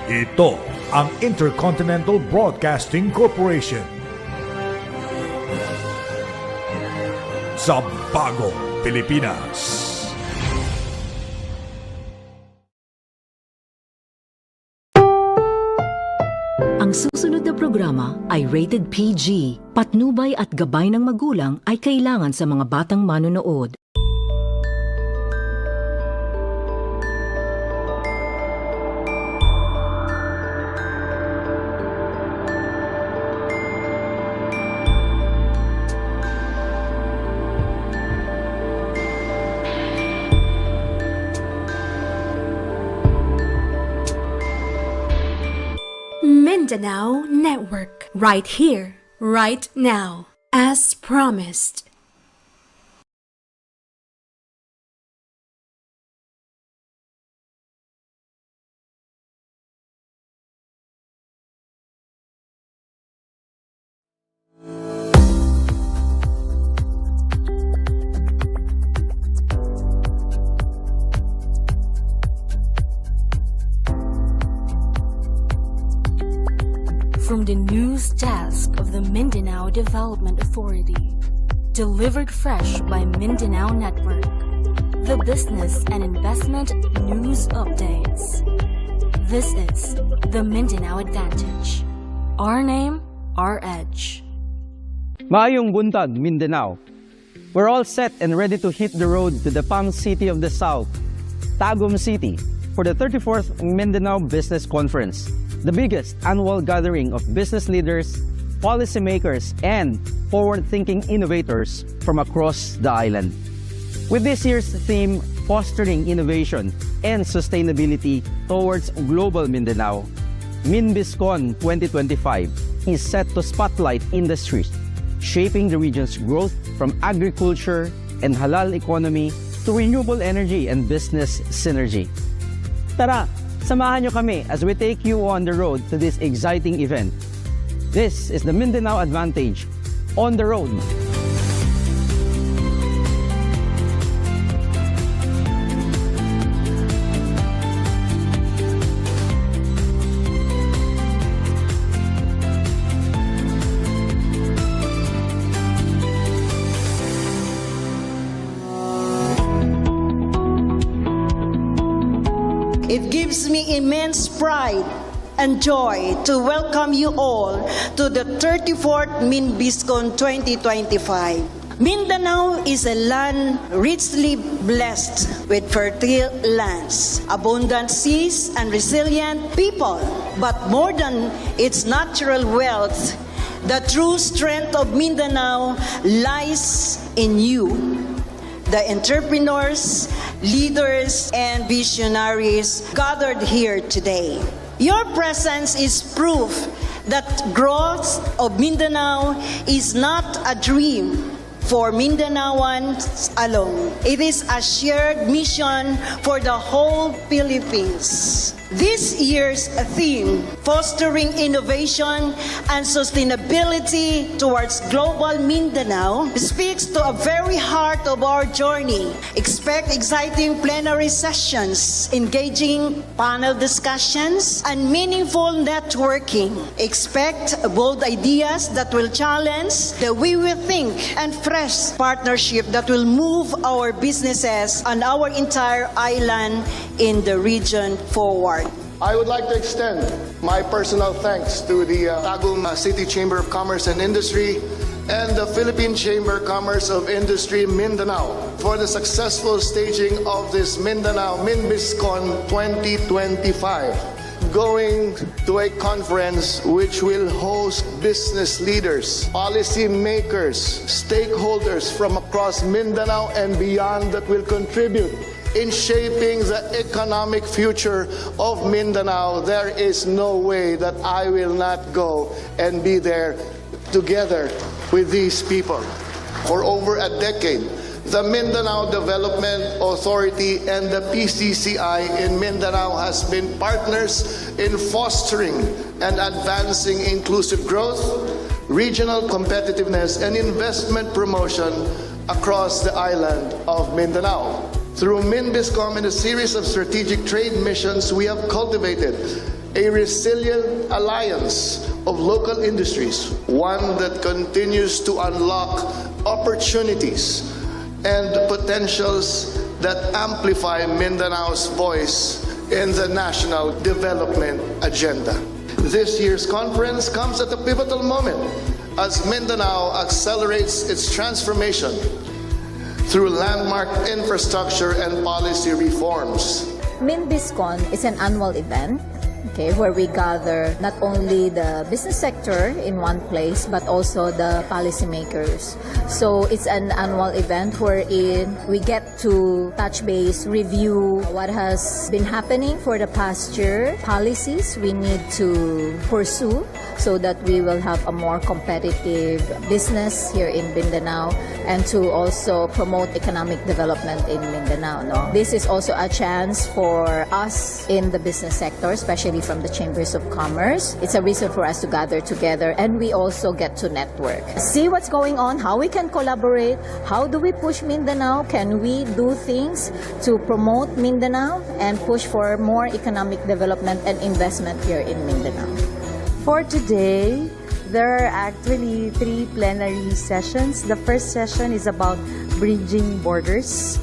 Ito ang Intercontinental Broadcasting Corporation. Sa bagong Pilipinas. Ang susunod na programa ay rated PG. Patnubay at gabay ng magulang ay kailangan sa mga batang manonood. Mindanao Network, right here, right now, as promised. From the news desk of the Mindanao Development Authority, delivered fresh by Mindanao Network, the business and investment news updates. This is the Mindanao Advantage. Our name, our edge. Maayong buntag, Mindanao. We're all set and ready to hit the road to the Palm City of the South, Tagum City, for the 34th Mindanao Business Conference, the biggest annual gathering of business leaders, policymakers, and forward-thinking innovators from across the island. With this year's theme, Fostering Innovation and Sustainability Towards Global Mindanao, MinBisCon 2025 is set to spotlight industries shaping the region's growth from agriculture and halal economy to renewable energy and business synergy. Tara, samahan nyo kami as we take you on the road to this exciting event. This is the Mindanao Advantage, on the road. It gives me immense pride and joy to welcome you all to the 34th MinBisCon 2025. Mindanao is a land richly blessed with fertile lands, abundant seas, and resilient people. But more than its natural wealth, the true strength of Mindanao lies in you, the entrepreneurs, leaders, and visionaries gathered here today. Your presence is proof that growth of Mindanao is not a dream for Mindanaoans alone. It is a shared mission for the whole Philippines. This year's theme, Fostering Innovation and Sustainability Towards Global Mindanao, speaks to a very heart of our journey. Expect exciting plenary sessions, engaging panel discussions, and meaningful networking. Expect bold ideas that will challenge the way we think and fresh partnership that will move our businesses and our entire island in the region forward. I would like to extend my personal thanks to the Tagum City Chamber of Commerce and Industry and the Philippine Chamber of Commerce of Industry Mindanao for the successful staging of this Mindanao MinBisCon 2025. Going to a conference which will host business leaders, policy makers, stakeholders from across Mindanao and beyond that will contribute in shaping the economic future of Mindanao. There is no way that I will not go and be there together with these people. For over a decade, the Mindanao Development Authority and the PCCI in Mindanao has been partners in fostering and advancing inclusive growth, regional competitiveness, and investment promotion across the island of Mindanao. Through MinBiscom and a series of strategic trade missions, we have cultivated a resilient alliance of local industries, one that continues to unlock opportunities and potentials that amplify Mindanao's voice in the national development agenda. This year's conference comes at a pivotal moment as Mindanao accelerates its transformation through landmark infrastructure and policy reforms. MinBiscon is an annual event, where we gather not only the business sector in one place, but also the policymakers. So it's an annual event wherein we get to touch base, review what has been happening for the past year, policies we need to pursue so that we will have a more competitive business here in Mindanao and to also promote economic development in Mindanao. No? This is also a chance for us in the business sector, especially from the Chambers of Commerce. It's a reason for us to gather together, and we also get to network. See what's going on, how we can collaborate, how do we push Mindanao, can we do things to promote Mindanao and push for more economic development and investment here in Mindanao. For today, there are actually 3 plenary sessions. The first session is about bridging borders.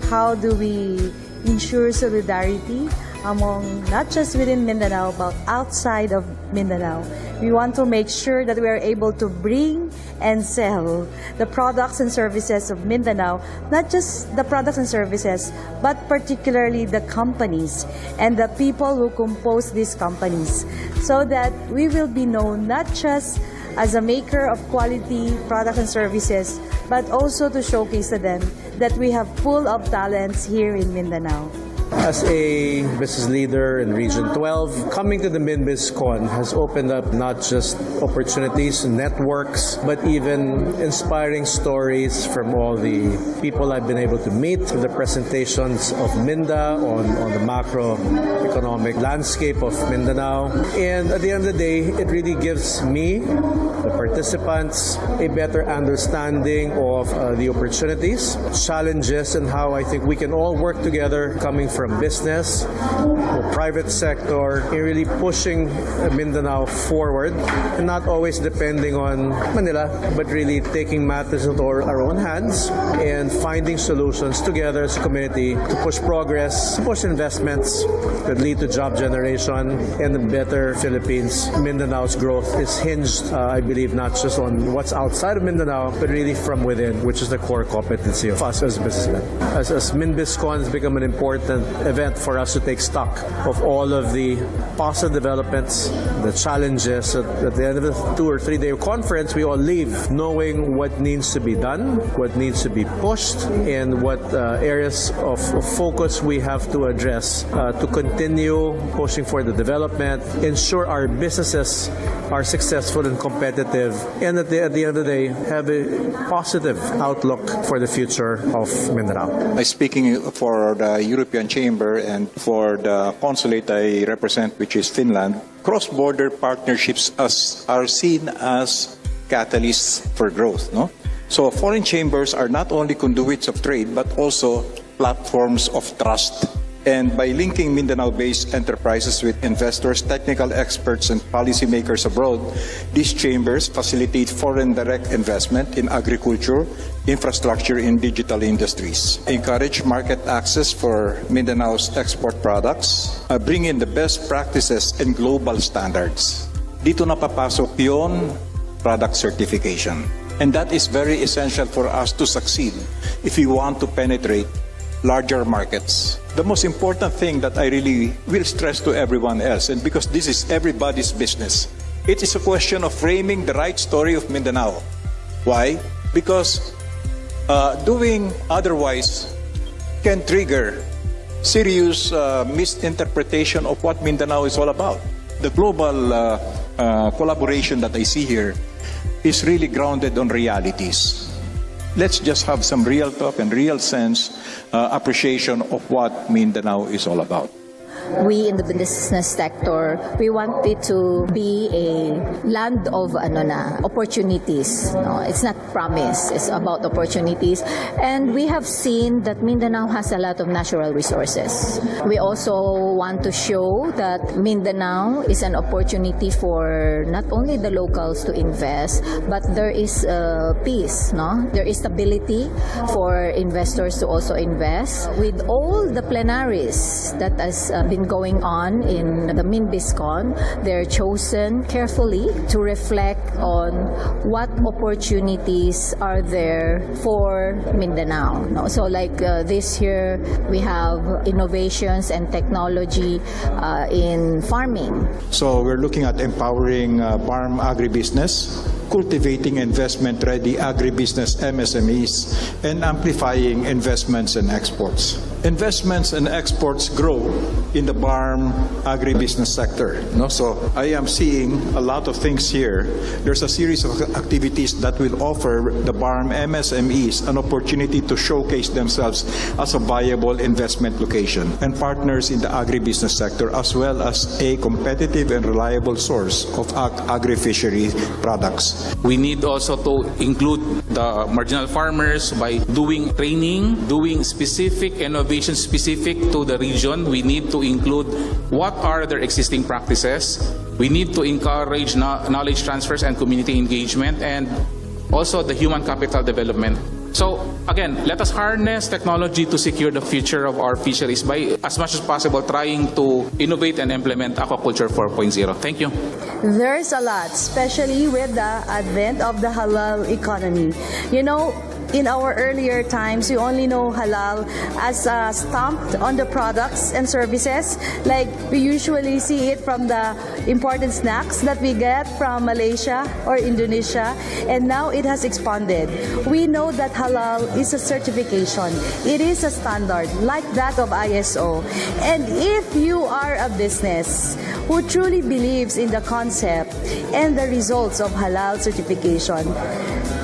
How do we ensure solidarity among not just within Mindanao but outside of Mindanao? We want to make sure that we are able to bring and sell the products and services of Mindanao, not just the products and services, but particularly the companies and the people who compose these companies, so that we will be known not just as a maker of quality products and services, but also to showcase to them that we have full of talents here in Mindanao. As a business leader in Region 12, coming to the MinBisCon has opened up not just opportunities, networks, but even inspiring stories from all the people I've been able to meet, the presentations of Minda on the macroeconomic landscape of Mindanao. And at the end of the day, it really gives me, the participants, a better understanding of the opportunities, challenges, and how I think we can all work together coming from business, the private sector, in really pushing Mindanao forward and not always depending on Manila, but really taking matters into our own hands and finding solutions together as a community to push progress, push investments that lead to job generation and a better Philippines. Mindanao's growth is hinged, I believe, not just on what's outside of Mindanao, but really from within, which is the core competency of us as businessmen. As MinBisCon has become an important event for us to take stock of all of the positive developments, the challenges. At the end of the 2 or 3 day conference, we all leave knowing what needs to be done, what needs to be pushed, and what areas of focus we have to address to continue pushing for the development, ensure our businesses are successful and competitive, and at the end of the day, have a positive outlook for the future of Mindanao. Speaking for the European Chamber and for the consulate I represent, which is Finland, cross-border partnerships are seen as catalysts for growth. No? So foreign chambers are not only conduits of trade, but also platforms of trust. And by linking Mindanao-based enterprises with investors, technical experts, and policymakers abroad, these chambers facilitate foreign direct investment in agriculture, infrastructure, and digital industries, encourage market access for Mindanao's export products, bring in the best practices and global standards. Dito na papasok yon product certification. And that is very essential for us to succeed if we want to penetrate larger markets. The most important thing that I really will stress to everyone else, and because this is everybody's business, it is a question of framing the right story of Mindanao. Why? Because doing otherwise can trigger serious misinterpretation of what Mindanao is all about. The global collaboration that I see here is really grounded on realities. Let's just have some real talk and real sense appreciation of what Mindanao is all about. we in the business sector, we want it to be a land of opportunities. No, it's not promise, it's about opportunities. And we have seen that Mindanao has a lot of natural resources. We also want to show that Mindanao is an opportunity for not only the locals to invest, but there is peace, no? There is stability for investors to also invest. With all the plenaries that has been going on in the MinBizCon, they're chosen carefully to reflect on what opportunities are there for Mindanao. No? So like this year, we have innovations and technology in farming. So we're looking at empowering farm agribusiness, cultivating investment-ready agribusiness MSMEs, and amplifying investments and exports. Investments and exports grow in the farm agribusiness sector. No? So I am seeing a lot of things here. There's a series of activities that will offer the farm MSMEs an opportunity to showcase themselves as a viable investment location and partners in the agribusiness sector, as well as a competitive and reliable source of agri-fishery products. We need also to include the marginal farmers by doing training, doing specific innovation specific to the region. We need to include what are their existing practices. We need to encourage knowledge transfers and community engagement, and also the human capital development. So again, let us harness technology to secure the future of our fisheries by as much as possible trying to innovate and implement Aquaculture 4.0. Thank you. There's a lot, especially with the advent of the halal economy. You know, in our earlier times, we only know halal as stamped on the products and services. Like we usually see it from the imported snacks that we get from Malaysia or Indonesia, and now it has expanded. We know that halal is a certification. It is a standard like that of ISO. And if you are a business who truly believes in the concept and the results of halal certification,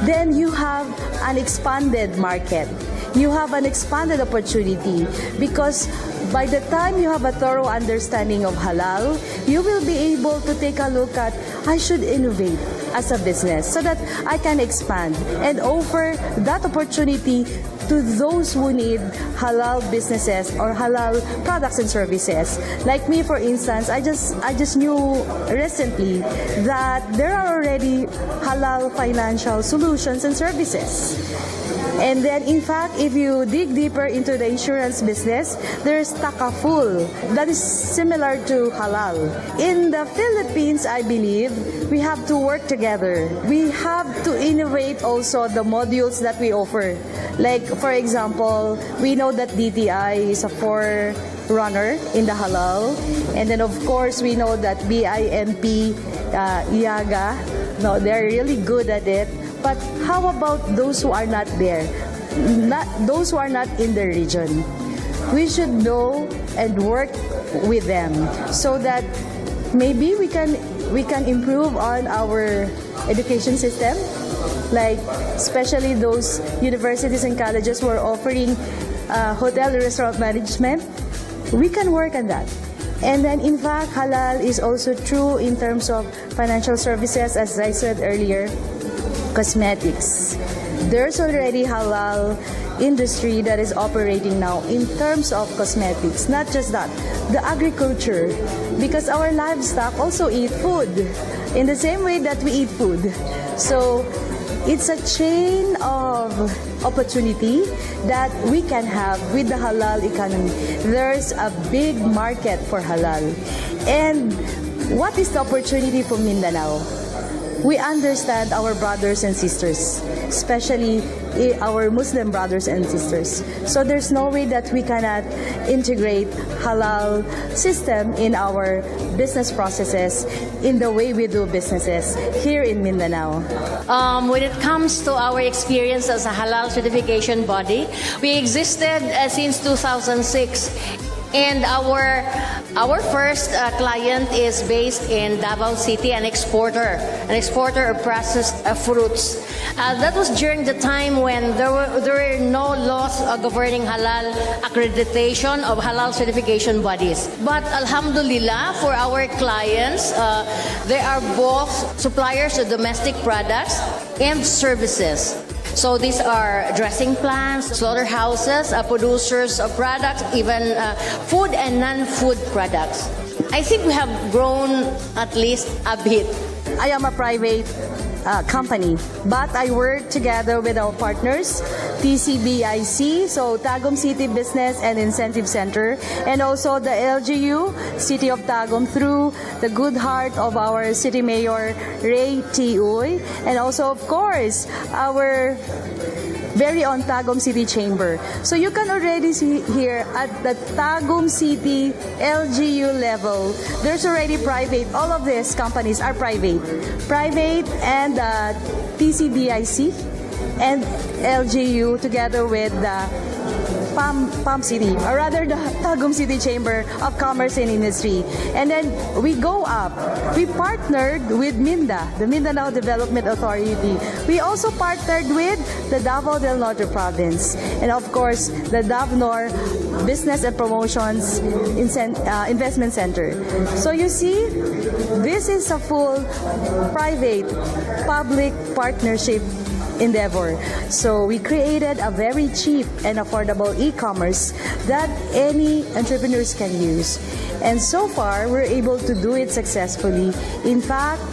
then you have an expanded market. You have an expanded opportunity, because by the time you have a thorough understanding of halal, you will be able to take a look at, I should innovate as a business so that I can expand and offer that opportunity to those who need halal businesses or halal products and services. Like me, for instance, I just knew recently that there are already halal financial solutions and services. And then, in fact, if you dig deeper into the insurance business, there's takaful that is similar to halal. In the Philippines, I believe, we have to work together. We have to innovate also the modules that we offer. Like, for example, we know that DTI is a forerunner in the halal. And then, of course, we know that BIMP, IAGA, no, they're really good at it. But how about those who are not there? Those who are not in the region. We should know and work with them so that maybe we can improve on our education system, like especially those universities and colleges who are offering hotel and restaurant management. We can work on that. And then, in fact, halal is also true in terms of financial services, as I said earlier. Cosmetics. There's already halal industry that is operating now in terms of cosmetics. Not just that, the agriculture, because our livestock also eat food in the same way that we eat food. So it's a chain of opportunity that we can have with the halal economy. There's a big market for halal. And what is the opportunity for Mindanao? We understand our brothers and sisters, especially our Muslim brothers and sisters. So there's no way that we cannot integrate halal system in our business processes, in the way we do businesses here in Mindanao. When it comes to our experience as a halal certification body, we existed since 2006. And our first client is based in Davao City, an exporter of processed fruits. That was during the time when there were no laws governing halal accreditation of halal certification bodies. But alhamdulillah, for our clients, they are both suppliers of domestic products and services. So these are dressing plants, slaughterhouses, producers of products, even food and non-food products. I think we have grown at least a bit. I am a private company, but I work together with our partners, TCBIC, so Tagum City Business and Incentive Center, and also the LGU, City of Tagum, through the good heart of our City Mayor, Ray T. Uy, and also, of course, our very own Tagum City Chamber. So you can already see here at the Tagum City LGU level, there's already private. All of these companies are private. Private and TCBIC and LGU together with the PAM City, or rather the Tagum City Chamber of Commerce and Industry. And then we go up. We partnered with MINDA, the Mindanao Development Authority. We also partnered with the Davao del Norte Province. And of course, the DAVNOR Business and Promotions Investment Center. So you see, this is a full private-public partnership endeavor. So we created a very cheap and affordable e-commerce that any entrepreneurs can use. And so far, we're able to do it successfully. In fact,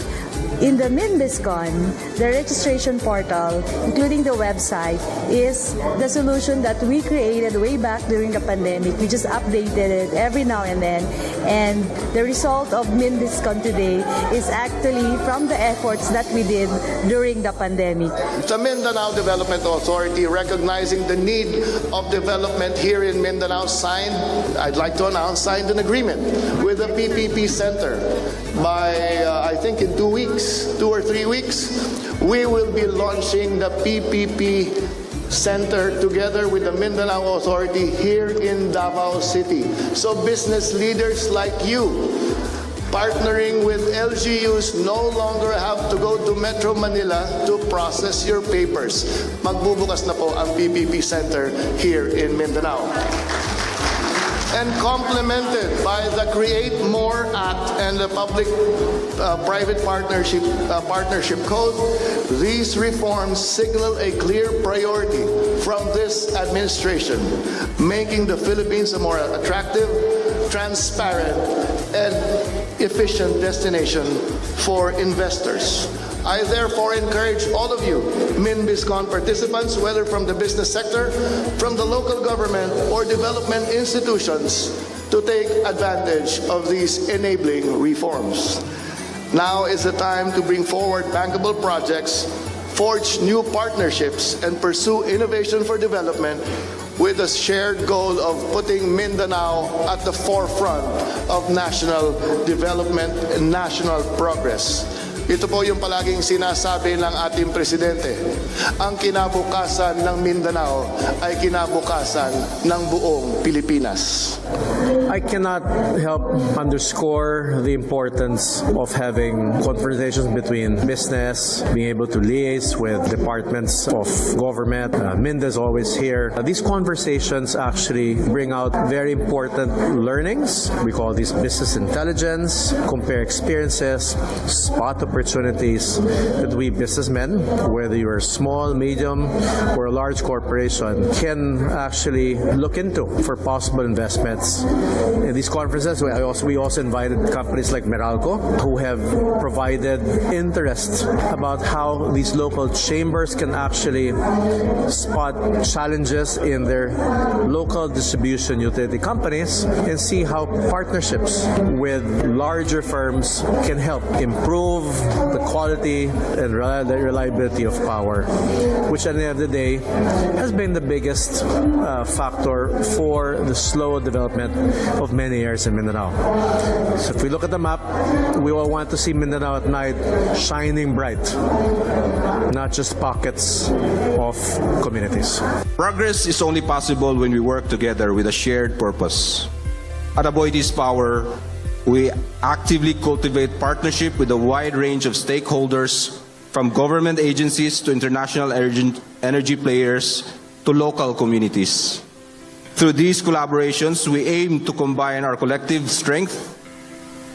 in the MinBizCon, the registration portal, including the website, is the solution that we created way back during the pandemic. We just updated it every now and then. And the result of MinBizCon today is actually from the efforts that we did during the pandemic. The Mindanao Development Authority, recognizing the need of development here in Mindanao, signed an agreement with the PPP Center. By, I think in 2 weeks, 2 or 3 weeks, we will be launching the PPP Center together with the Mindanao Authority here in Davao City. So business leaders like you, partnering with LGUs, no longer have to go to Metro Manila to process your papers. Magbubukas na po ang PPP Center here in Mindanao. And complemented by the Create More Act and the Public-Private Partnership Code, these reforms signal a clear priority from this administration, making the Philippines a more attractive, transparent, and efficient destination for investors. I therefore encourage all of you, MinBizCon participants, whether from the business sector, from the local government, or development institutions, to take advantage of these enabling reforms. Now is the time to bring forward bankable projects, forge new partnerships, and pursue innovation for development with a shared goal of putting Mindanao at the forefront of national development and national progress. Ito po yung palaging sinasabi ng ating presidente. Ang kinabukasan ng Mindanao ay kinabukasan ng buong Pilipinas. I cannot help underscore the importance of having conversations between business, being able to liaise with departments of government. Minda is always here. These conversations actually bring out very important learnings. We call these business intelligence, compare experiences, spot opportunities that we businessmen, whether you're small, medium, or a large corporation, can actually look into for possible investments. In these conferences, we also invited companies like Meralco, who have provided interest about how these local chambers can actually spot challenges in their local distribution utility companies and see how partnerships with larger firms can help improve the quality and reliability of power, which at the end of the day has been the biggest factor for the slow development of many areas in Mindanao. So if we look at the map, we all want to see Mindanao at night shining bright, not just pockets of communities. Progress is only possible when we work together with a shared purpose. At Aboitiz Power, we actively cultivate partnership with a wide range of stakeholders, from government agencies to international energy players to local communities. Through these collaborations, we aim to combine our collective strength,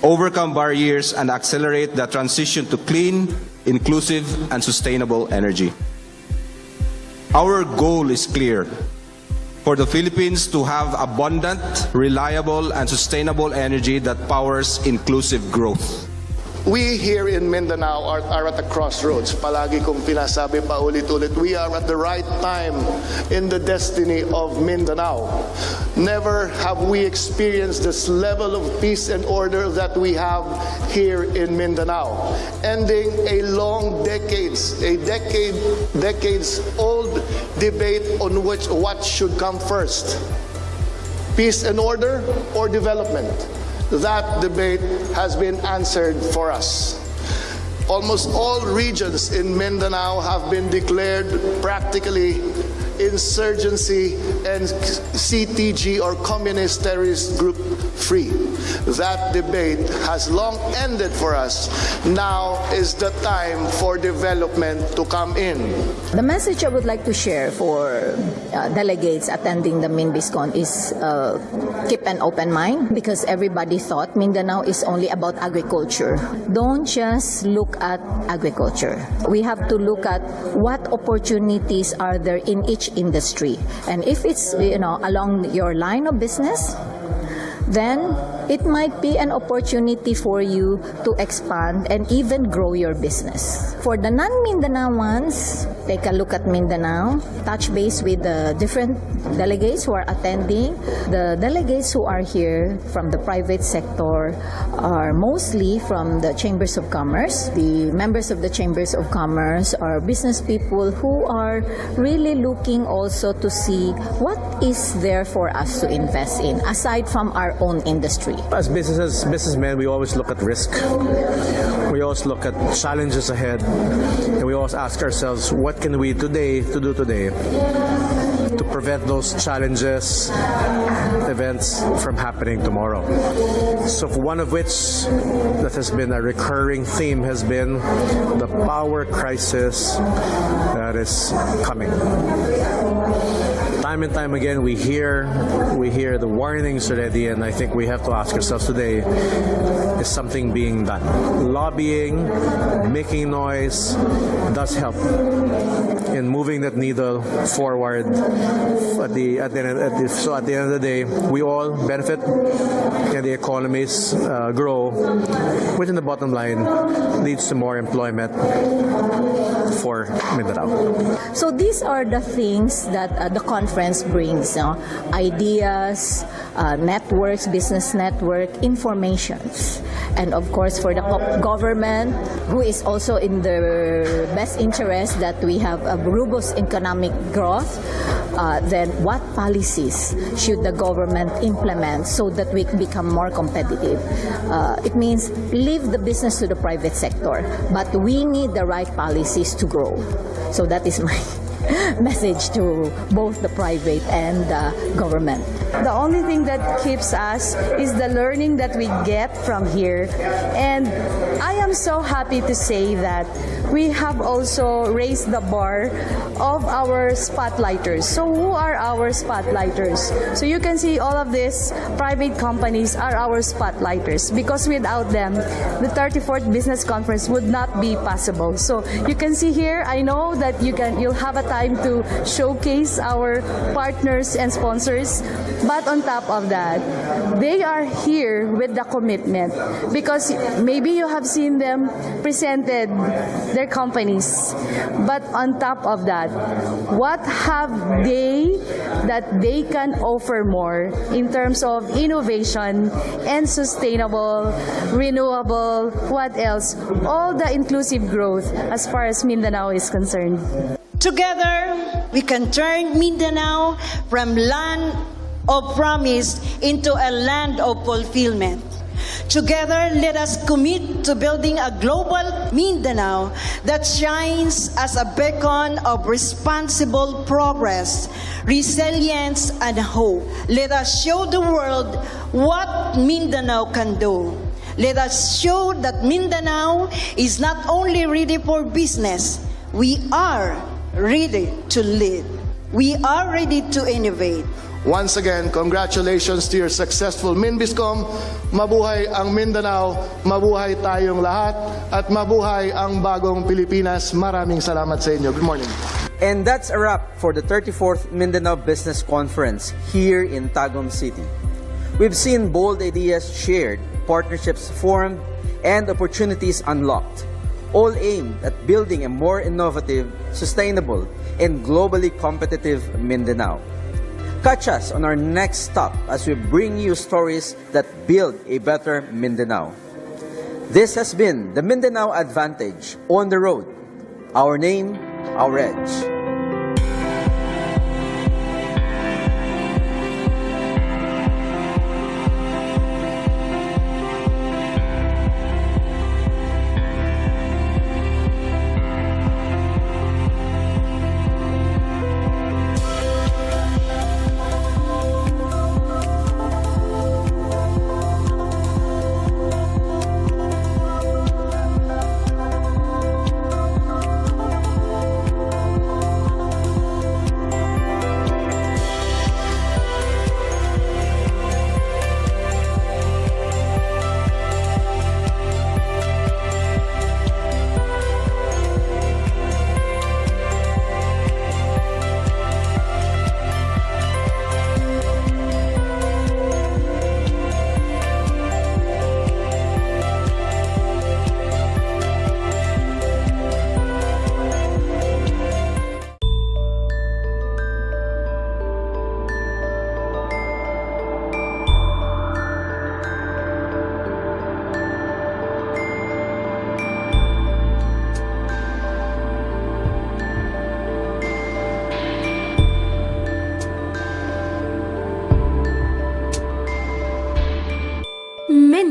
overcome barriers, and accelerate the transition to clean, inclusive, and sustainable energy. Our goal is clear: for the Philippines to have abundant, reliable, and sustainable energy that powers inclusive growth. We here in Mindanao are at a crossroads. Palagi kong pinasabi pa ulit-ulit, we are at the right time in the destiny of Mindanao. Never have we experienced this level of peace and order that we have here in Mindanao. Ending a long decades old debate on what should come first. Peace and order or development? That debate has been answered for us. Almost all regions in Mindanao have been declared practically insurgency and CTG or communist terrorist group free. That debate has long ended for us. Now is the time for development to come in. The message I would like to share for delegates attending the MinBisCon is keep an open mind, because everybody thought Mindanao is only about agriculture. Don't just look at agriculture. We have to look at what opportunities are there in each industry. And if it's along your line of business, then it might be an opportunity for you to expand and even grow your business. For the non-Mindanaoans, take a look at Mindanao, touch base with the different delegates who are attending. The delegates who are here from the private sector are mostly from the Chambers of Commerce. The members of the Chambers of Commerce are business people who are really looking also to see what is there for us to invest in, aside from our own industry. As businessmen, we always look at risk. We always look at challenges ahead, and we always ask ourselves, what can we do today to prevent those challenges, events from happening tomorrow. So one of which that has been a recurring theme has been the power crisis that is coming. Time and time again, we hear the warnings already, and I think we have to ask ourselves today, is something being done? Lobbying, making noise does help in moving that needle forward. So at the end of the day, we all benefit and the economies grow, which in the bottom line leads to more employment for Mindanao. So these are the things that the conference brings, ideas, networks, business network, informations. And of course for the government, who is also in the best interest that we have a robust economic growth, then what policies should the government implement so that we become more competitive? It means leave the business to the private sector, but we need the right policies to grow. So that is my message to both the private and the government. The only thing that keeps us is the learning that we get from here. And I am so happy to say that we have also raised the bar of our spotlighters. So who are our spotlighters? So you can see all of these private companies are our spotlighters, because without them, the 34th Business Conference would not be possible. So you can see here, I know that you'll have a time to showcase our partners and sponsors. But on top of that, they are here with the commitment, because maybe you have seen them presented their companies. But on top of that, what have they that they can offer more in terms of innovation and sustainable, renewable, what else? All the inclusive growth as far as Mindanao is concerned. Together, we can turn Mindanao from land of promise into a land of fulfillment. Together, let us commit to building a global Mindanao that shines as a beacon of responsible progress, resilience, and hope. Let us show the world what Mindanao can do. Let us show that Mindanao is not only ready for business, we are ready to lead. We are ready to innovate. Once again, congratulations to your successful MinBiscom. Mabuhay ang Mindanao, mabuhay tayong lahat, at mabuhay ang bagong Pilipinas. Maraming salamat sa inyo. Good morning. And that's a wrap for the 34th Mindanao Business Conference here in Tagum City. We've seen bold ideas shared, partnerships formed, and opportunities unlocked, all aimed at building a more innovative, sustainable, and globally competitive Mindanao. Catch us on our next stop as we bring you stories that build a better Mindanao. This has been the Mindanao Advantage on the road. Our name, our edge.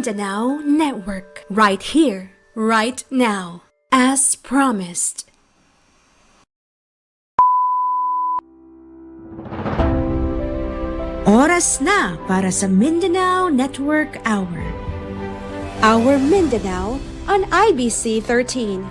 Mindanao Network, right here, right now, as promised. Oras na para sa Mindanao Network Hour. Our Mindanao on IBC 13.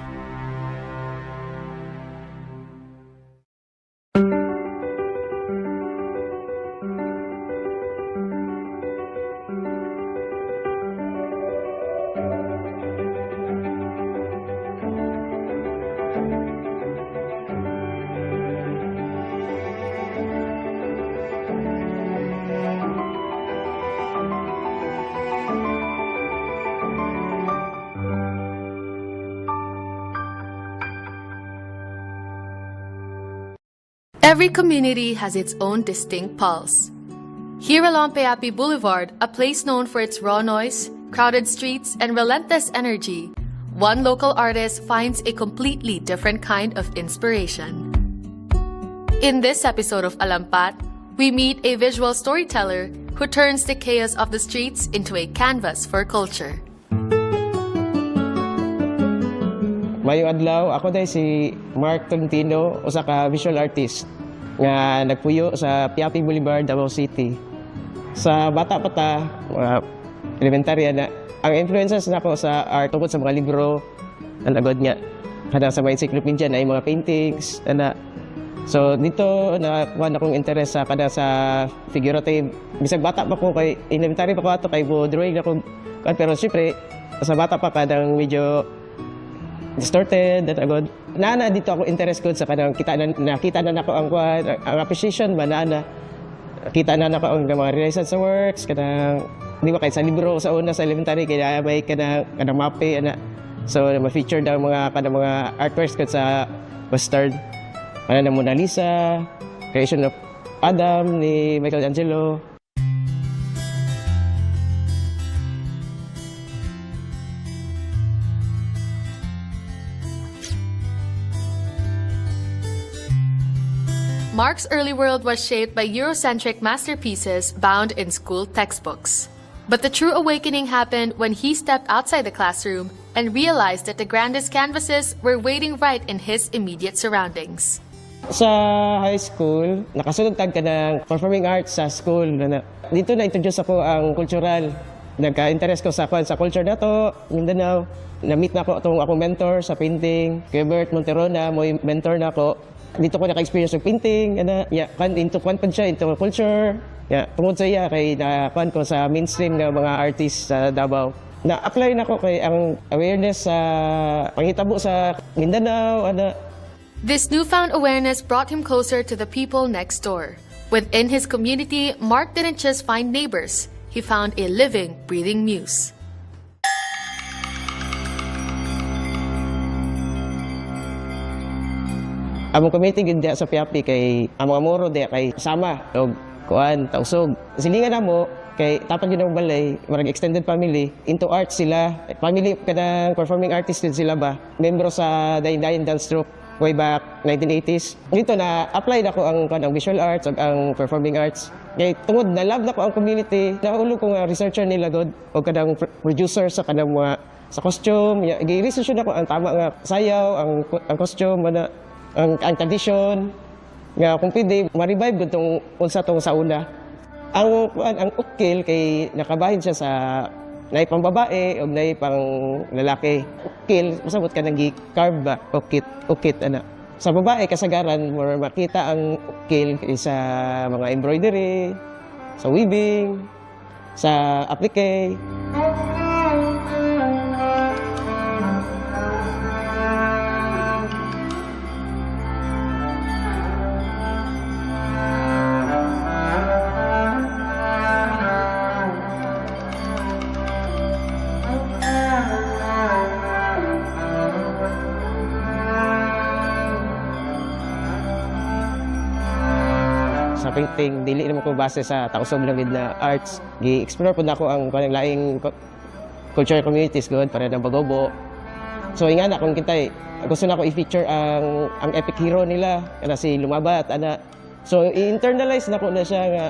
Every community has its own distinct pulse. Here along Payapi Boulevard, a place known for its raw noise, crowded streets, and relentless energy, one local artist finds a completely different kind of inspiration. In this episode of Alampat, we meet a visual storyteller who turns the chaos of the streets into a canvas for culture. Mayong adlaw, ako dahil si Mark Tolentino, usa ka visual artist nga nagpuyo sa Payapi Boulevard, Davao City. Sa bata pa ta, elementarya na, ang influences nako sa art tungkol sa mga libro, nalagod nga, kada sa mga encyclopedia na yung mga paintings, na. So dito nakakuha na akong interest sa kada sa figurative. Bisag bata pa ko kay elementary pa ko ato kay drawing ako, pero syempre sa bata pa kadang medyo distorted that agad. Nana dito ako interest ko sa kanang nakita na nako ang appreciation ba na kita na nako ang mga realized sa works kanang di ba kay sa libro sa una sa elementary kaya may kanang mape ana. So ma-feature daw mga kanang mga artworks ko sa Bastard. Ano na Mona Lisa, Creation of Adam ni Michelangelo. Mark's early world was shaped by Eurocentric masterpieces bound in school textbooks. But the true awakening happened when he stepped outside the classroom and realized that the grandest canvases were waiting right in his immediate surroundings. Sa high school, nakasunod tag ka ng performing arts sa school. Dito na-introduce ako ang cultural. Nagka-interest ko sa culture na to, Mindanao. Na-meet na ako itong akong mentor sa painting. Kay Bert Monterona, mo mentor na ako. Dito ko naka-experience ng painting. Into culture. Tungod sa iya, kay nakuan ko sa mainstream ng mga artists sa Davao. Na-apply na ko kay ang awareness sa panghitabo sa Mindanao. This newfound awareness brought him closer to the people next door. Within his community, Mark didn't just find neighbors, he found a living, breathing muse. Among community gid sa Piapi kay ang mga muro diya kay sama og kuan tausog. Silingan namo kay tapang yun ang balay, marag extended family, into art sila. Family kanang performing artist din sila ba? Membro sa Dayan Dance Troupe way back 1980s. Dito na apply na ko ang kanang visual arts ug ang performing arts. Kay tungod na love na ko ang community, nahulog ko nga researcher nila god o kanang producer sa kanang mga sa costume. Gi-research na ko ang tama nga sayaw, ang costume, ang tradition nga kung pwede ma-revive gud tong unsa tong sa una. Ang ukil kay nakabahin siya sa nay pang babae o nay pang lalaki. Ukil, masabot ka nang gi-carve ba? Ukit ana. Sa babae kasagaran more makita ang ukil sa mga embroidery, sa weaving, sa applique. Sa painting, dili naman ko base sa tausog lang na arts. Gi-explore po na ako ang kanang laing cultural communities good para ng Bagobo. So nga na kung kitay, gusto na ako i-feature ang epic hero nila, kana si Lumabat ana. So i-internalize na ko na siya nga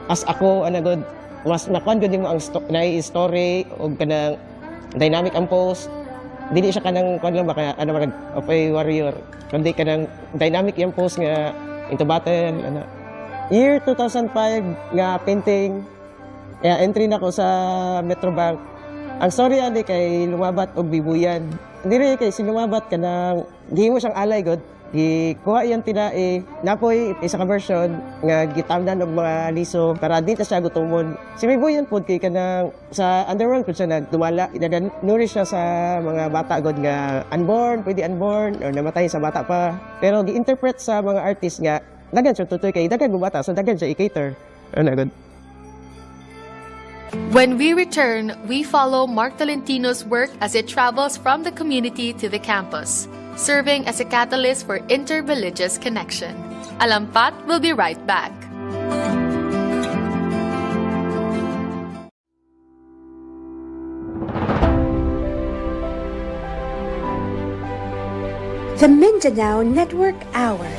as ako ana good. Mas nakuan gud mo ang story o kanang dynamic ang pose. Dili siya kanang kuan lang baka ano marag of a warrior. Kundi kanang dynamic yung pose nga into battle ana. Year 2005 nga painting, entry na ko sa Metrobank. Ang story ani kay Lumabat og Bibuyan. Diri kay si Lumabat kanang gihimo siyang alay god. Gikuha iyang tinae, napoy isa ka version nga gitamnan og mga liso para di ta siya gutumon. Si Bibuyan pod kay kanang sa underworld pud siya nagdumala, nourish siya sa mga bata god nga unborn, pwede unborn or namatay sa bata pa. Pero gi-interpret sa mga artist nga dagan siya tutoy kay dagan bumata so dagan siya i-cater. Good. When we return, we follow Mark Tolentino's work as it travels from the community to the campus, serving as a catalyst for interreligious connection. Alampat will be right back. The Mindanao Network Hour.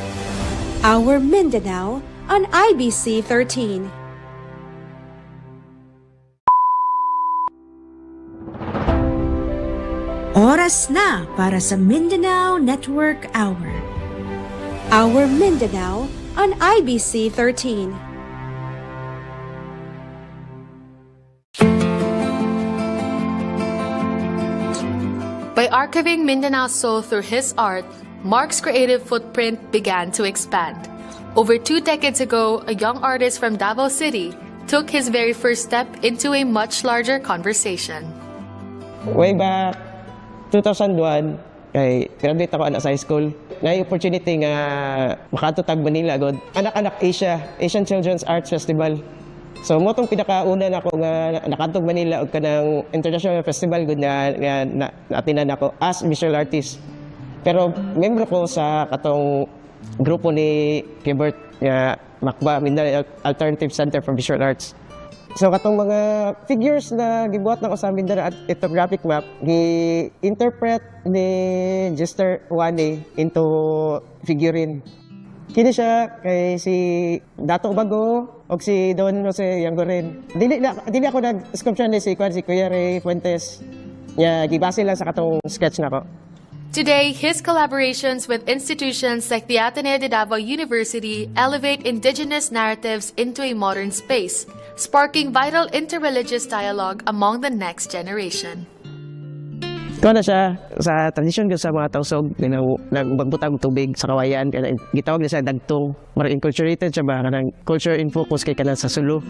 Our Mindanao on IBC 13. Oras na para sa Mindanao Network Hour. Our Mindanao on IBC 13. By archiving Mindanao's soul through his art, Mark's creative footprint began to expand. Over 2 decades ago, a young artist from Davao City took his very first step into a much larger conversation. Way back 2001, kay graduate ako sa high school. May opportunity nga makatutag Manila god. Anak-anak Asian Children's Arts Festival. So mo tong pinakauna nako nga nakatug Manila og kanang international festival gud na naatinan ako as visual artist. Pero membro ko sa katong grupo ni Kibert nga Makba Mindanao Alternative Center for Visual Arts. So katong mga figures na gibuhat nako sa Mindanao ethnographic map gi-interpret ni Jester Juane into figurine. Kini siya kay si Dato Bago o si Don Jose Yangoren. Dili ako nag-sculpture ni si Kuya Ray Fuentes. Gibase lang sa katong sketch nako. Today, his collaborations with institutions like the Ateneo de Davao University elevate indigenous narratives into a modern space, sparking vital interreligious dialogue among the next generation. Ito na siya sa tradisyon ko sa mga tausog, nagbutang tubig sa kawayan, gitawag na siya dagtong, more inculturated siya ba, kanang culture in focus kay kanang sa sulo.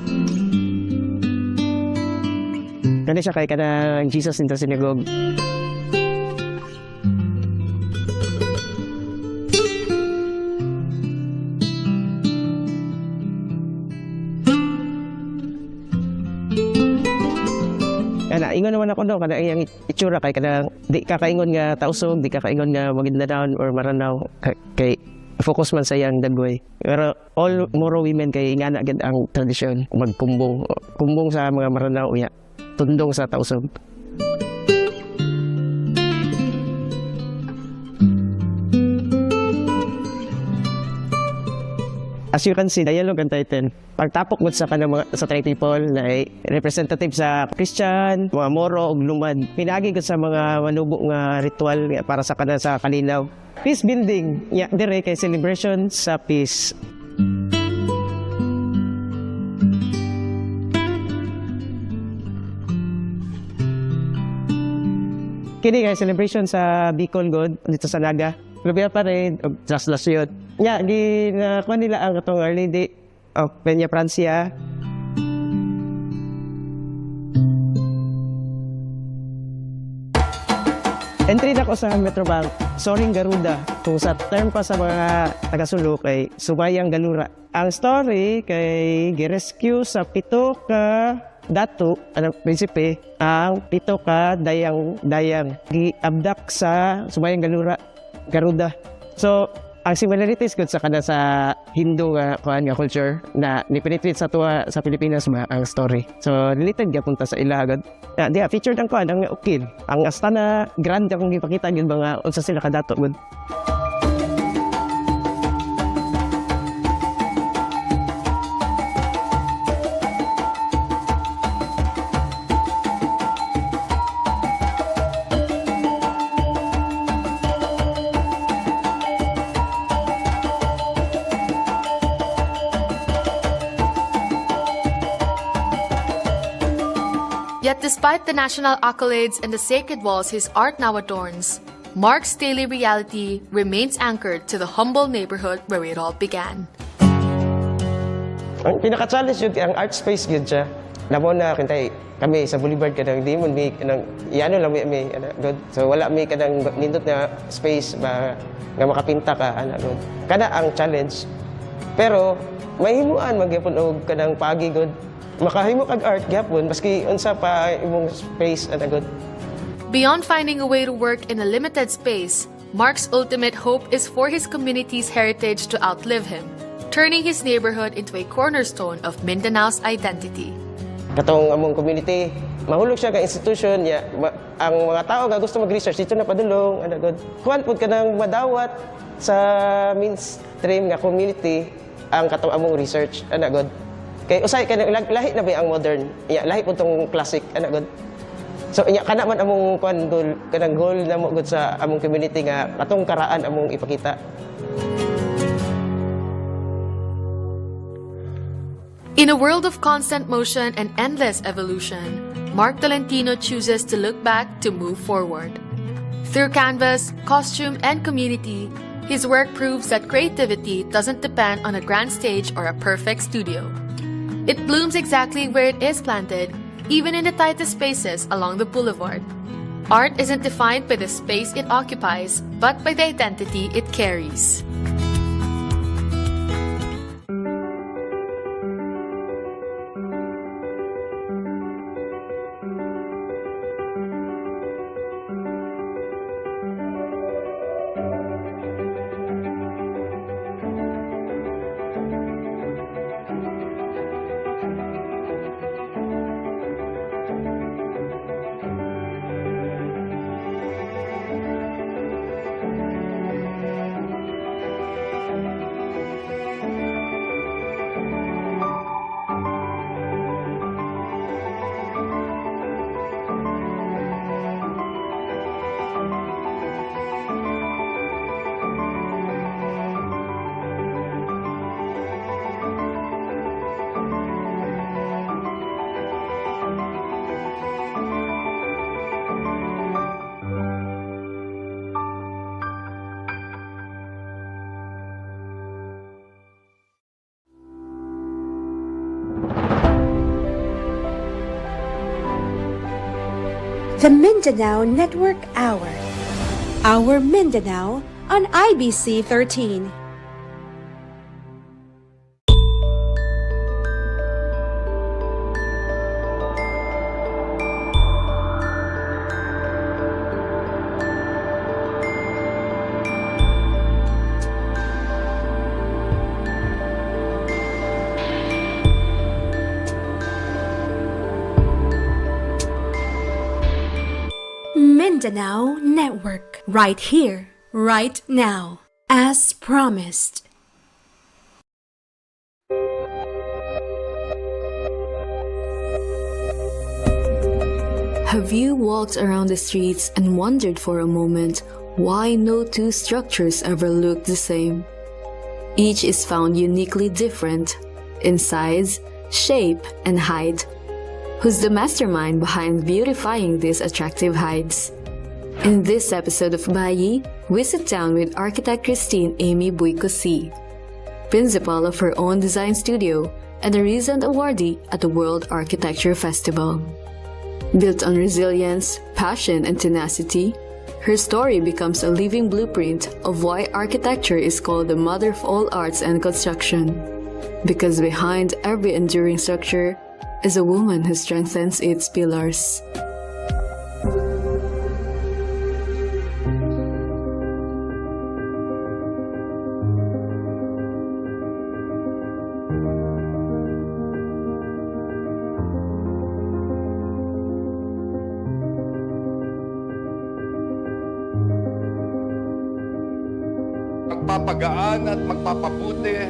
Kani siya kay kanang Jesus in the synagogue. Ingon naman ako doon, kada iyang itsura kay kada di kakaingon nga tausog, di kakaingon nga Maguindanao or Maranao, kay focus man sa iyang dagway. Pero all Moro women kay ingana gid ang tradisyon, kumbong sa mga Maranao unya, tundong sa tausog. As you can see, dialogue ang title. Pagtapok mo sa kanang mga sa tri people na ay representative sa Christian, mga Moro ug lumad. Pinagi ko sa mga manubo nga ritual para sa kanang sa kalinaw. Peace building, dire kay celebration sa peace. Kini kay celebration sa Bicol God dito sa Naga. Lubiya pa rin, o translasyon. Ginakuha nila ang itong Our Lady of Peña Francia. Entry na ko sa Metrobank, Soring Garuda, kung sa term pa sa mga taga-sulok ay Subayang Galura. Ang story kay girescue sa 7 ka dato, prinsipe, ang 7 ka dayang gi-abduct sa Subayang Garuda. So, ang similarities gud sa kada sa Hindu nga culture na ni-penetrate sa tuwa sa Pilipinas ba ang story. So, related gyapon ta sa ila gud. Diya featured ang ang ukil. Ang astana grand akong gipakita gyud mga unsa sila kadato gud. Yet despite the national accolades and the sacred walls his art now adorns, Mark's daily reality remains anchored to the humble neighborhood where it all began. Ang pinaka-challenge yun, ang art space yun siya. Namo na kami sa Boulevard kanang di mo may kanang iano lang may good. So wala may kanang nindot na space ba nga makapinta ka good. Kada ang challenge. Pero may himuan magyapon og kanang pagi good. Makahimo kag art gyapon maski unsa pa imong space good. Beyond finding a way to work in a limited space, Mark's ultimate hope is for his community's heritage to outlive him, turning his neighborhood into a cornerstone of Mindanao's identity. Katong among community, mahulog siya ka institution niya. Ang mga tao nga gusto mag-research dito na padulong good. Kuan pud kanang madawat sa mainstream nga community ang katong among research good. Kay usay kanang lahi na ba ang modern? Lahi pud tong classic good. So kana man among goal na mo gud sa among community nga atong karaan among ipakita. In a world of constant motion and endless evolution, Mark Tolentino chooses to look back to move forward. Through canvas, costume, and community, his work proves that creativity doesn't depend on a grand stage or a perfect studio. It blooms exactly where it is planted, even in the tightest spaces along the boulevard. Art isn't defined by the space it occupies, but by the identity it carries. The Mindanao Network Hour. Our Mindanao on IBC 13. Mindanao Network, right here, right now, as promised. Have you walked around the streets and wondered for a moment why no two structures ever look the same? Each is found uniquely different in size, shape, and height. Who's the mastermind behind beautifying these attractive heights? In this episode of Bayi, we sit down with architect Christine Amy Buicosi, principal of her own design studio and a recent awardee at the World Architecture Festival. Built on resilience, passion, and tenacity, her story becomes a living blueprint of why architecture is called the mother of all arts and construction. Because behind every enduring structure is a woman who strengthens its pillars. Magpapagaan at magpapabuti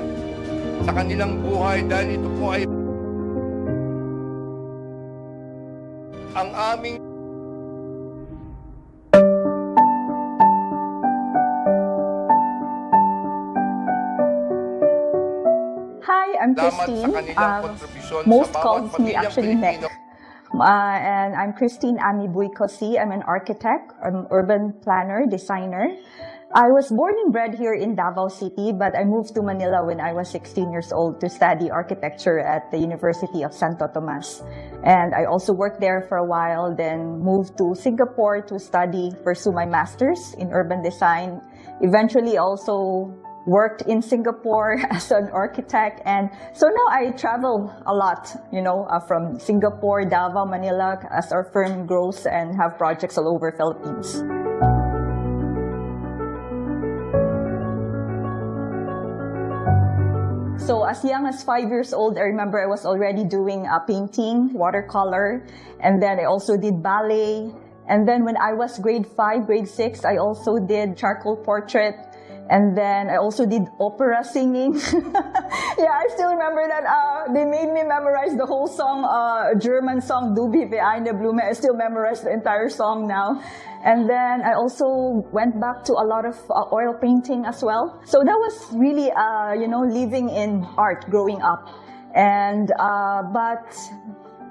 sa kanilang buhay dahil ito po ay ang aming Hi, I'm Christine. Most calls me actually Nick. And I'm Christine Amy Buicosi. I'm an architect, an urban planner, designer. I was born and bred here in Davao City, but I moved to Manila when I was 16 years old to study architecture at the University of Santo Tomas. And I also worked there for a while, then moved to Singapore to pursue my master's in urban design. Eventually also worked in Singapore as an architect. And so now I travel a lot, from Singapore, Davao, Manila, as our firm grows and have projects all over Philippines. So as young as 5 years old, I remember I was already doing painting, watercolor, and then I also did ballet. And then when I was grade 5, grade 6, I also did charcoal portrait. And then I also did opera singing. Yeah, I still remember that they made me memorize the whole song, German song, Du bist wie eine Blume. I still memorize the entire song now. And then I also went back to a lot of oil painting as well. So that was really, living in art growing up. And, but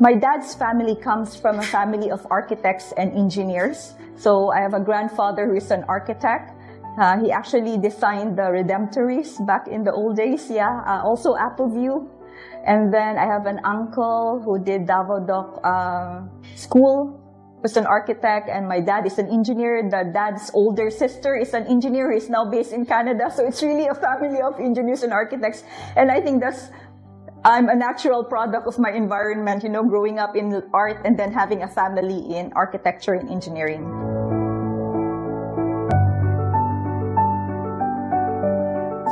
my dad's family comes from a family of architects and engineers. So I have a grandfather who is an architect. He actually designed the Redemptories back in the old days, also Appleview. And then I have an uncle who did Davao Doc School, was an architect, and my dad is an engineer. The dad's older sister is an engineer who is now based in Canada. So it's really a family of engineers and architects. And I think I'm a natural product of my environment, growing up in art and then having a family in architecture and engineering.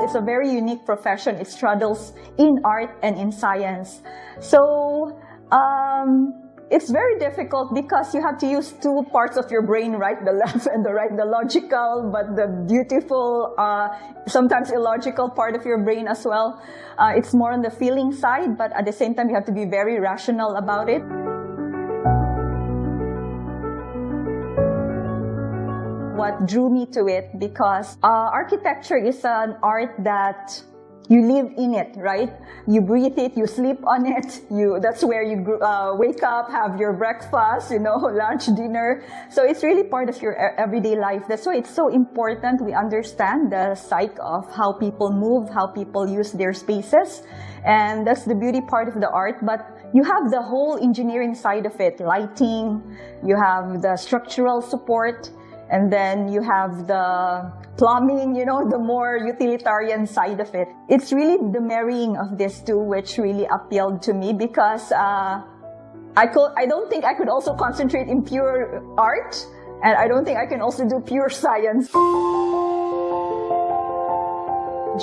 It's a very unique profession. It straddles in art and in science. So it's very difficult because you have to use two parts of your brain, right? The left and the right, the logical, but the beautiful, sometimes illogical part of your brain as well. It's more on the feeling side, but at the same time, you have to be very rational about it. What drew me to it because architecture is an art that You live in it, right? You breathe it, you sleep on it. That's where you wake up, have your breakfast, lunch, dinner. So it's really part of your everyday life. That's why it's so important we understand the psyche of how people move, how people use their spaces. And that's the beauty part of the art. But you have the whole engineering side of it, lighting, you have the structural support, and then you have the plumbing, the more utilitarian side of it. It's really the marrying of these two which really appealed to me, because I don't think I could also concentrate in pure art, and I don't think I can also do pure science.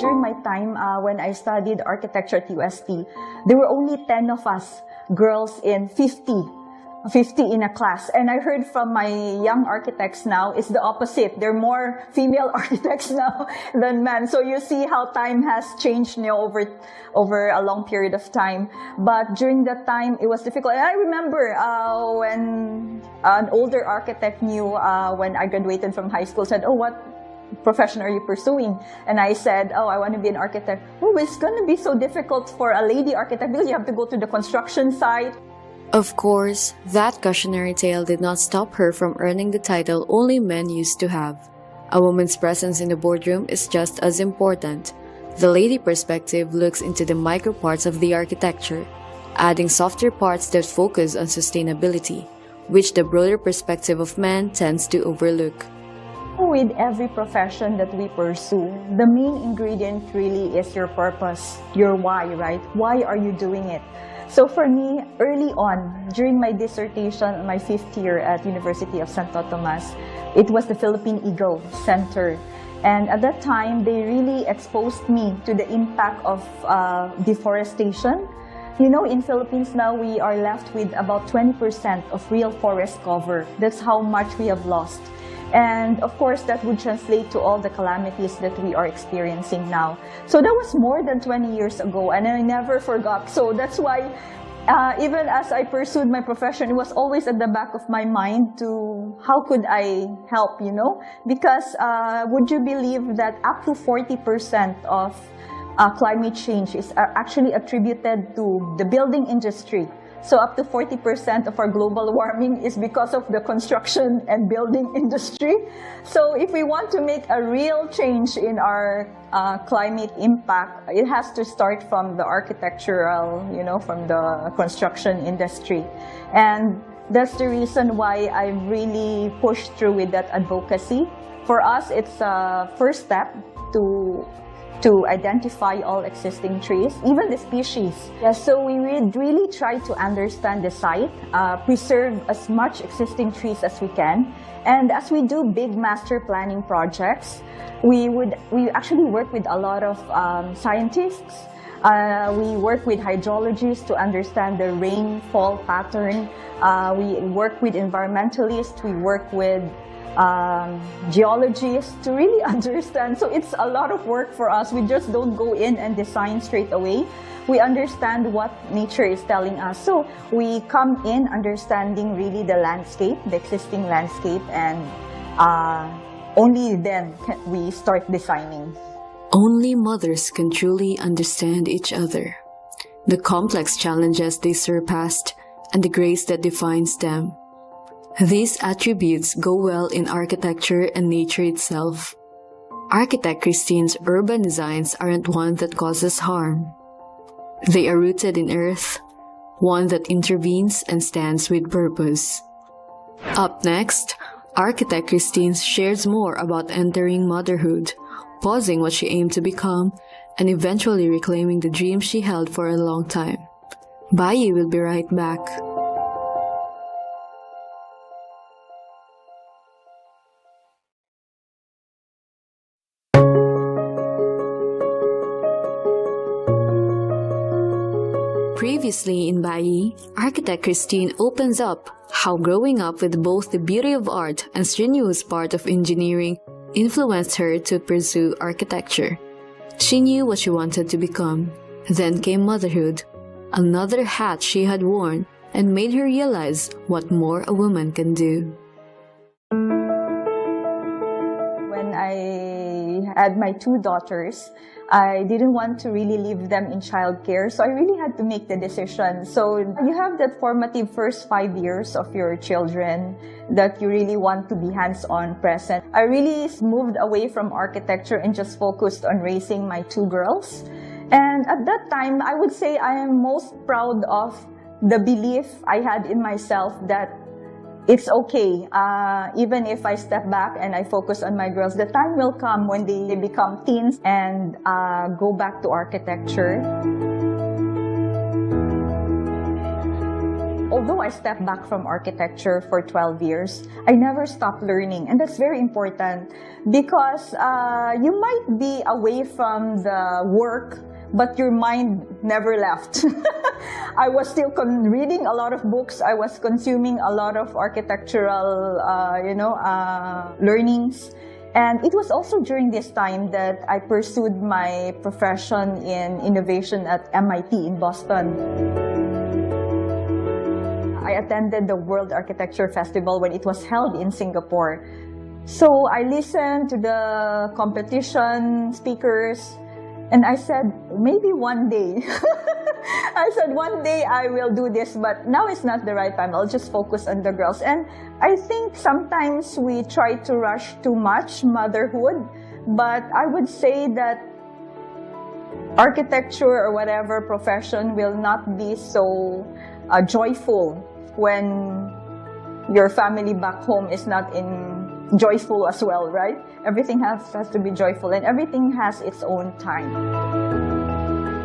During my time when I studied architecture at UST, there were only 10 of us girls in 50 in a class. And I heard from my young architects now, it's the opposite. There are more female architects now than men. So you see how time has changed over a long period of time. But during that time, it was difficult. And I remember when an older architect knew when I graduated from high school, said, "Oh, what profession are you pursuing?" And I said, "Oh, I want to be an architect." "Oh, it's going to be so difficult for a lady architect because you have to go to the construction site." Of course, that cautionary tale did not stop her from earning the title only men used to have. A woman's presence in the boardroom is just as important. The lady perspective looks into the micro parts of the architecture, adding softer parts that focus on sustainability, which the broader perspective of men tends to overlook. With every profession that we pursue, the main ingredient really is your purpose, your why, right? Why are you doing it? So for me, early on, during my dissertation, my 5th year at University of Santo Tomas, it was the Philippine Eagle Center. And at that time, they really exposed me to the impact of deforestation. In Philippines now, we are left with about 20% of real forest cover. That's how much we have lost. And of course, that would translate to all the calamities that we are experiencing now. So that was more than 20 years ago, and I never forgot. So that's why, even as I pursued my profession, it was always at the back of my mind to how could I help, Because would you believe that up to 40% of climate change is actually attributed to the building industry? So up to 40% of our global warming is because of the construction and building industry. So if we want to make a real change in our climate impact, it has to start from the architectural, from the construction industry. And that's the reason why I really pushed through with that advocacy. For us, it's a first step to identify all existing trees, even the species. So we would really try to understand the site, preserve as much existing trees as we can. And as we do big master planning projects, we actually work with a lot of scientists. We work with hydrologists to understand the rainfall pattern. We work with environmentalists. We work with geologists to really understand. So it's a lot of work for us. We just don't go in and design straight away. We understand what nature is telling us. So we come in understanding really the landscape, the existing landscape, and only then can we start designing. Only mothers can truly understand each other, the complex challenges they surpassed, and the grace that defines them. These attributes go well in architecture and nature itself. Architect Christine's urban designs aren't one that causes harm. They are rooted in earth, one that intervenes and stands with purpose. Up next, Architect Christine shares more about entering motherhood, pausing what she aimed to become, and eventually reclaiming the dream she held for a long time. Bayi will be right back. Previously in Bayi, Architect Christine opens up how growing up with both the beauty of art and strenuous part of engineering influenced her to pursue architecture. She knew what she wanted to become. Then came motherhood, another hat she had worn, and made her realize what more a woman can do. When I had my two daughters. I didn't want to really leave them in childcare, so I really had to make the decision. So you have that formative first 5 years of your children that you really want to be hands-on present. I really moved away from architecture and just focused on raising my two girls. And at that time, I would say I am most proud of the belief I had in myself that it's okay, even if I step back and I focus on my girls, the time will come when they become teens and go back to architecture. Although I stepped back from architecture for 12 years, I never stopped learning. And that's very important because you might be away from the work, but your mind never left. I was still reading a lot of books. I was consuming a lot of architectural, learnings. And it was also during this time that I pursued my profession in innovation at MIT in Boston. I attended the World Architecture Festival when it was held in Singapore. So I listened to the competition speakers, and I said, maybe one day. I said, one day I will do this, but now is not the right time. I'll just focus on the girls. And I think sometimes we try to rush too much motherhood, but I would say that architecture or whatever profession will not be so joyful when your family back home is not joyful as well, right? Everything has to be joyful, and everything has its own time.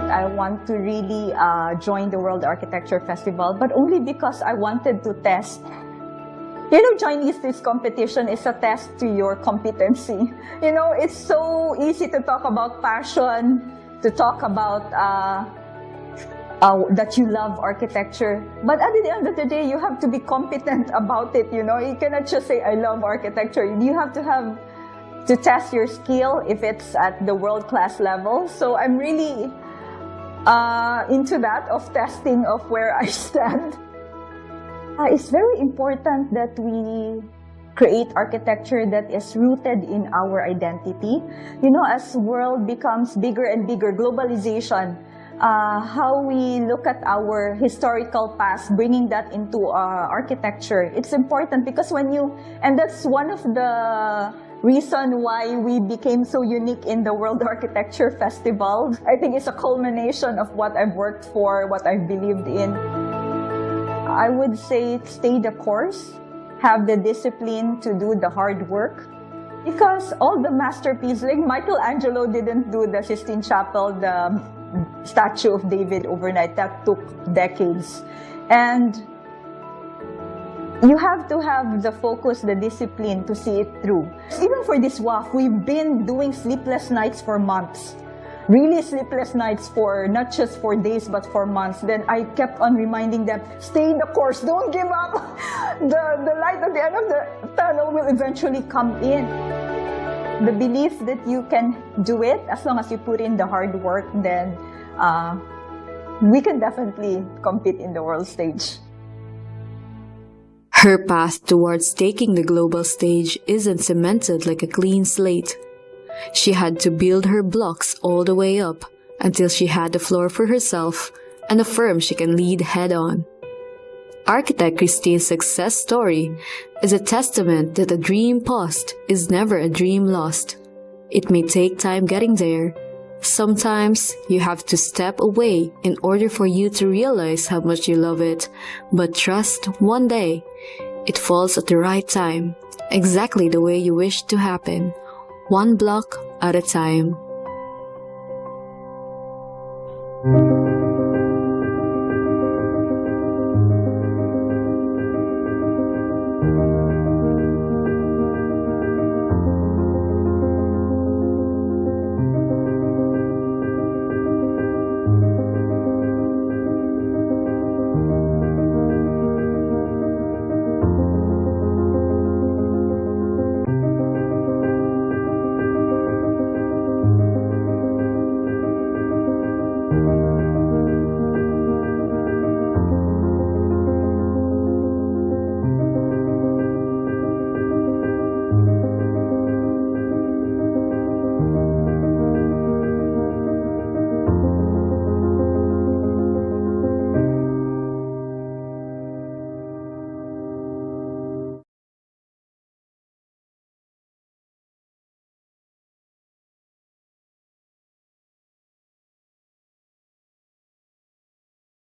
I want to really join the World Architecture Festival, but only because I wanted to test. You know, joining this competition is a test to your competency. You know, it's so easy to talk about passion, to talk about that you love architecture. But at the end of the day, you have to be competent about it, you know. You cannot just say, I love architecture. You have to test your skill if it's at the world-class level. So I'm really into that, of testing of where I stand. It's very important that we create architecture that is rooted in our identity. You know, as the world becomes bigger and bigger, globalization, how we look at our historical past, bringing that into architecture. It's important because and that's one of the reason why we became so unique in the World Architecture Festival. I think it's a culmination of what I've worked for, what I've believed in. I would say stay the course, have the discipline to do the hard work. Because all the masterpieces, like Michelangelo didn't do the Sistine Chapel, the statue of David overnight. That took decades. And you have to have the focus, the discipline to see it through. Even for this WAF, we've been doing sleepless nights for months. Really sleepless nights for not just for days, but for months. Then I kept on reminding them, stay in the course, don't give up. The light at the end of the tunnel will eventually come in. The belief that you can do it, as long as you put in the hard work, then we can definitely compete in the world stage. Her path towards taking the global stage isn't cemented like a clean slate. She had to build her blocks all the way up until she had the floor for herself and a firm she can lead head-on. Architect Christine's success story is a testament that a dream paused is never a dream lost. It may take time getting there. Sometimes you have to step away in order for you to realize how much you love it, but trust one day it falls at the right time, exactly the way you wish to happen, one block at a time.